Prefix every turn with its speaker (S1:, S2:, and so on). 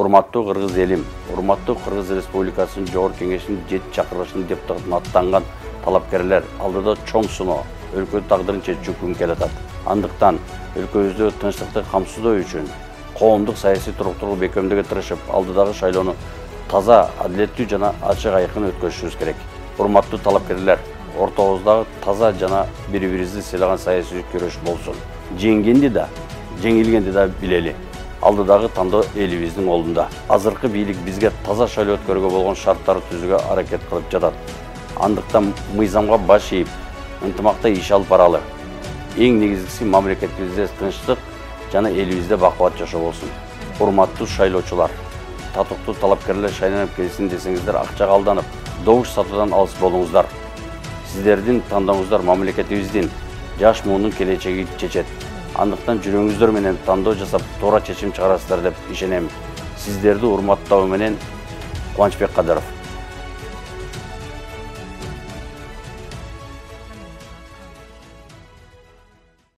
S1: Урматтуу Кыргыз элим, урматтуу Кыргыз Республикасынын Жогорку Кеңешинин 7 чакырылышынын депутатына аттанган талапкерлер алдыда чоң суноо, өлкө тагдырын чечүү күн келатат. Андыктан өлкөбүздө тынчтыкты камсыздоо үчүн коомдук саясий туруктуулук бекемдөөгө тырышып, алдыдагы шайлоону таза, адилеттүү жана ачык айкын өткөрүшүбүз керек. Урматтуу талапкерлер, ортобуздагы таза жана бири-бирибизди сыйлаган саясий күрөш болсун. Жеңгенди да, жеңилгенди да билели. Алдыдагы тандоо элибиздин колунда. Азыркы бийлик бизге таза шайлоо өткөрүүгө болгон шарттарды түзүүгө аракет кылып жатат. Андыктан мыйзамга баш ийип, ынтымакта иш алып баралы. Эң негизгиси мамлекетибизде тынчтык жана элибизде бакубат жашоо болсун. Урматтуу шайлоочулар, татыктуу талапкерлер шайланып келсин десеңиздер, акчага алданып, добуш сатуудан алыс болуңуздар. Сиздердин тандооңуздар мамлекетибиздин, жаш муунун келечеги чечет. Андыктан жүрөгүңүздөр менен тандоо жасап, туура чечим чыгарасыздар деп ишенем. Сиздерди урматтоо менен Кубанычбек Кадыров.